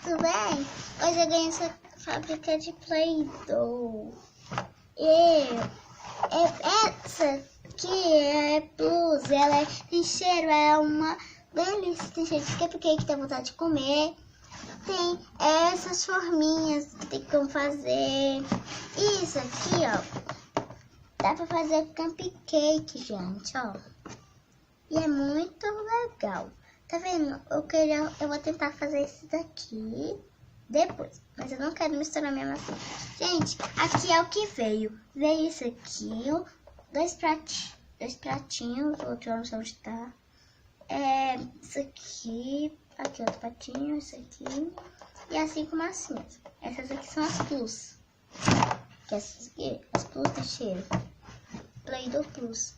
tudo bem? Hoje eu ganhei essa fábrica de Play-Doh. E essa aqui é blusa, ela tem cheiro, é uma delícia. Tem cheiro de cupcake que dá vontade de comer. Tem essas forminhas que tem como fazer. Isso aqui, ó, dá pra fazer cupcake, gente, ó. E é muito legal. Tá vendo? Eu vou tentar fazer esse daqui depois. Mas eu não quero misturar minha maçã. Gente, aqui é o que veio. Veio isso aqui, ó, dois pratinhos. O outro eu não sei onde tá. Isso aqui. Aqui outro pratinho, isso aqui. E as 5 massinhas. Essas aqui são as plus. Que essas aqui, as plus tem cheiro. Play-Doh Plus.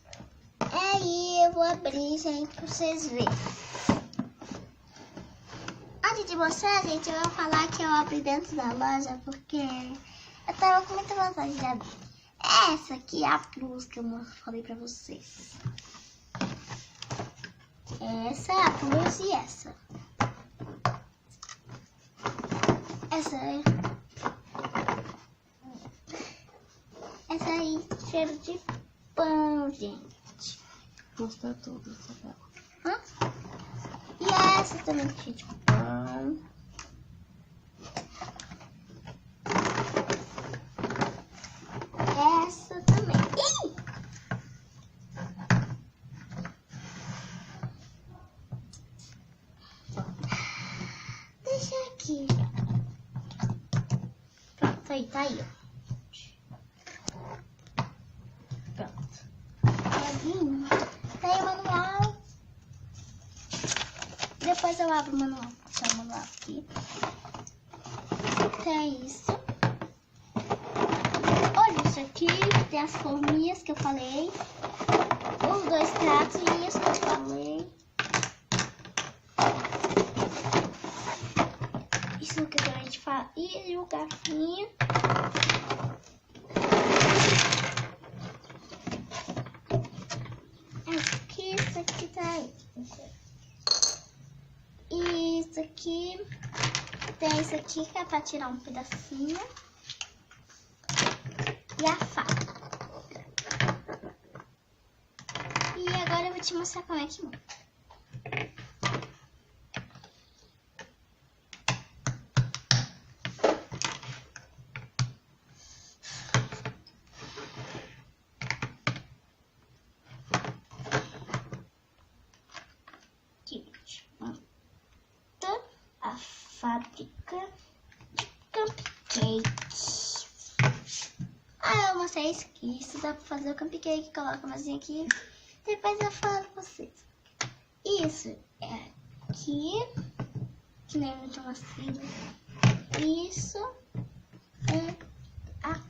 Aí eu vou abrir, gente, pra vocês verem. Antes de mostrar, gente, eu vou falar que eu abri dentro da loja porque eu tava com muita vontade de abrir. Essa aqui é a Plus que eu falei pra vocês. Essa é a Plus e essa. Essa aí, cheiro de pão, gente. Gosta tudo, tá? Hã? E essa também cheiro de pão. Essa também. Ih! Deixa aqui. Pronto, aí, tá aí, ó. Tem o manual. Depois eu abro o manual. Vou deixar o manual aqui. Tem isso. Olha isso aqui. Tem as forminhas que eu falei. Os 2 pratos e isso que eu falei. Isso que a gente fala. E o garfinho. Isso aqui tá aí. E isso aqui. Tem isso aqui que é pra tirar um pedacinho. E a faca. E agora eu vou te mostrar como é que monta. A fábrica de cupcake. Eu mostrei isso aqui. Isso dá pra fazer o cupcake. Coloca a masinha aqui. Depois eu falo pra vocês. Isso é aqui. Que nem muito macio. Isso é a...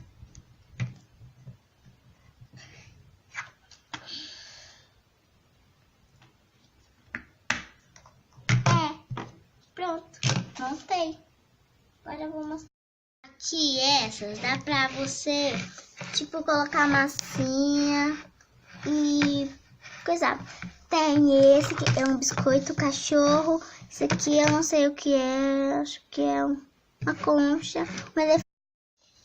Pronto, montei. Agora eu vou mostrar. Aqui essas dá pra você, tipo, colocar massinha e coisa. Tem esse que é um biscoito cachorro. Esse aqui eu não sei o que é, acho que é uma concha. Mas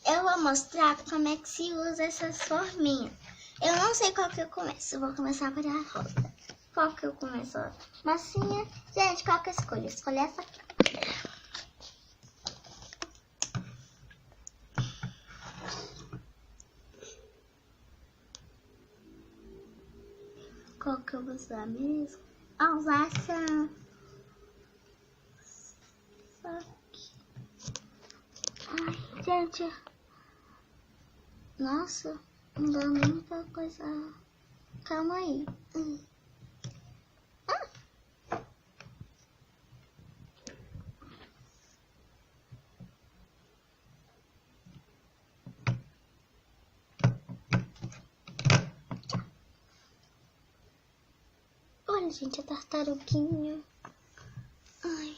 eu vou mostrar como é que se usa essas forminhas. Eu não sei qual que eu começo. Eu vou começar por a rosa. Qual que eu começo? Massinha. Gente, qual que eu escolho? Escolhi essa aqui. Qual que eu vou usar mesmo? Vou usar essa aqui. Ai, gente. Nossa, não dá muita coisa. Calma aí. Olha, gente, a tartaruguinha. Ai.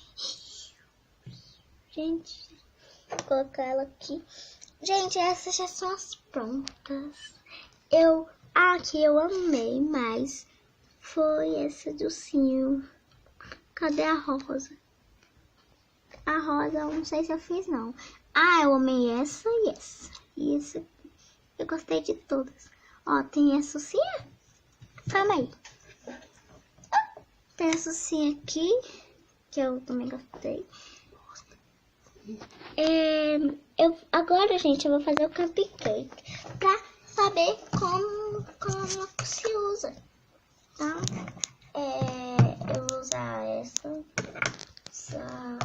Gente, vou colocar ela aqui. Gente, essas já são as prontas. A que eu amei mais foi essa do ursinho. Cadê a rosa? A a rosa, eu não sei se eu fiz, não. Ah, eu amei essa e essa. E essa aqui. Eu gostei de todas. Ó, tem essa sim. Calma aí. Tem essa sim aqui, que eu também gostei. Agora, gente, eu vou fazer o cupcake pra saber como se usa. Então, eu vou usar essa sal.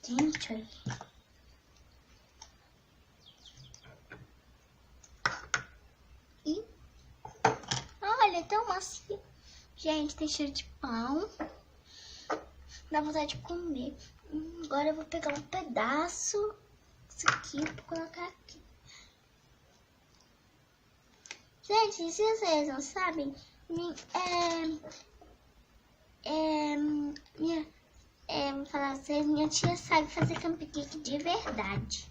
Gente, olha. E olha, tão macio. Gente, tem cheiro de pão. Dá vontade de comer. Agora eu vou pegar um pedaço. Isso aqui, vou colocar aqui. Gente, se vocês não sabem, vou falar pra vocês, minha tia sabe fazer cupcake de verdade.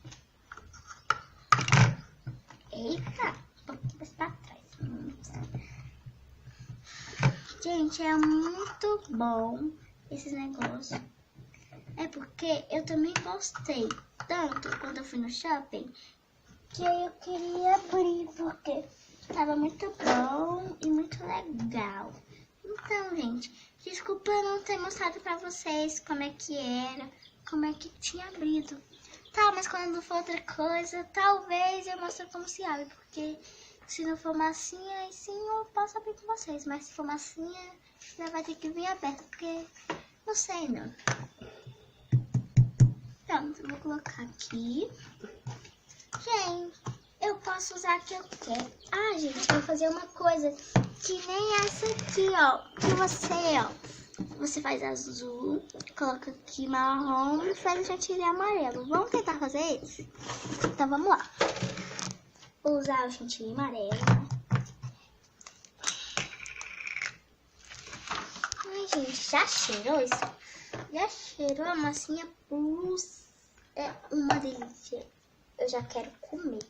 Eita, um pouquinho mais pra trás. Gente, é muito bom esses negócios. É porque eu também gostei tanto quando eu fui no shopping que eu queria abrir porque tava muito bom e muito legal. Então, gente, desculpa eu não ter mostrado pra vocês como é que era, como é que tinha abrido. Tá, mas quando for outra coisa, talvez eu mostre como se abre, porque se não for massinha, aí sim eu posso abrir com vocês. Mas se for massinha, já vai ter que vir aberto, porque não sei não. Pronto, eu vou colocar aqui. Gente, eu posso usar a que eu quero. Ah, gente, eu vou fazer uma coisa que nem essa aqui, ó. Que você faz azul, coloca aqui marrom e faz o chantilly amarelo. Vamos tentar fazer isso? Então, vamos lá. Vou usar o chantilly amarelo. Ai, gente, já cheirou isso? Já cheirou a massinha plus? É uma delícia. Eu já quero comer.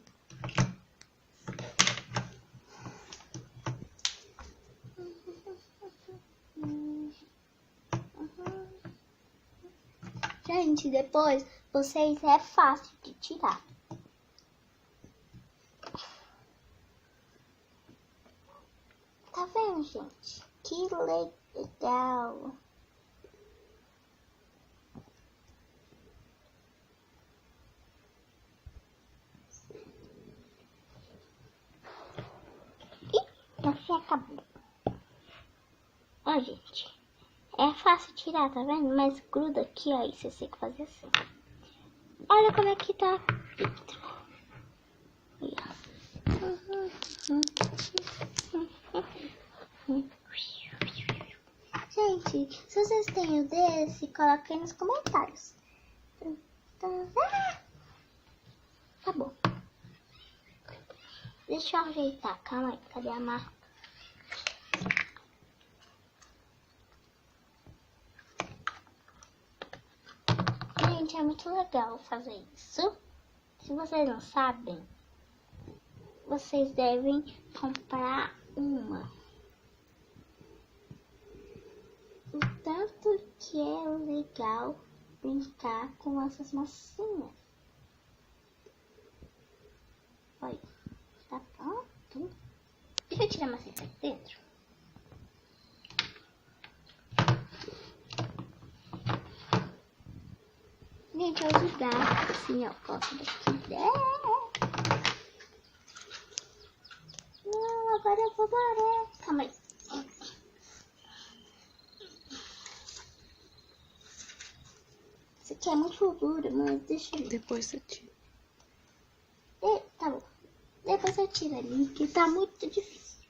Gente, depois vocês é fácil de tirar. Tá vendo, gente? Que legal. Assim acabou. Ó, gente. É fácil tirar, tá vendo? Mas gruda aqui, ó. Isso eu sei que fazer assim. Olha como é que tá dentro. Gente, se vocês têm o desse, coloquem nos comentários. Tá bom. Deixa eu ajeitar. Calma aí. Cadê a marca? Gente, é muito legal fazer isso. Se vocês não sabem, vocês devem comprar uma. O tanto que é legal brincar com essas massinhas. Olha, tá pronto. Deixa eu tirar a massinha aqui dentro. Gente, eu vou ajudar. Assim, ó, coloco daqui. Não, agora eu vou parar. Calma aí. Isso aqui é muito duro, mas deixa eu... Depois você tira. Tá bom. Depois eu tiro ali, que tá muito difícil.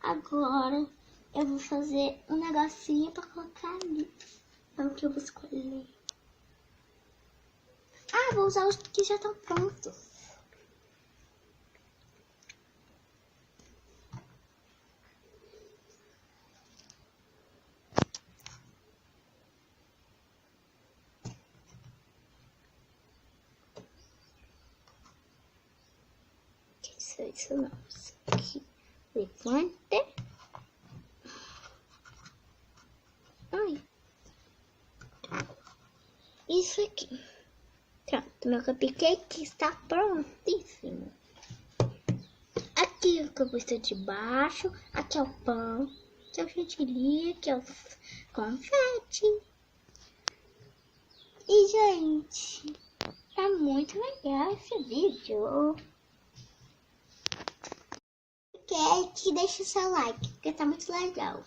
Agora eu vou fazer um negocinho pra colocar ali. É o que eu vou escolher. Ah, vou usar os que já estão prontos. isso não. Isso aqui. Levanta. Ai. Isso aqui. Pronto, meu cupcake está prontíssimo. Aqui o que eu pus de baixo. Aqui é o pão. Aqui é o chantilly. Aqui é o confete. E, gente, tá muito legal esse vídeo. Quer que deixe seu like, porque tá muito legal.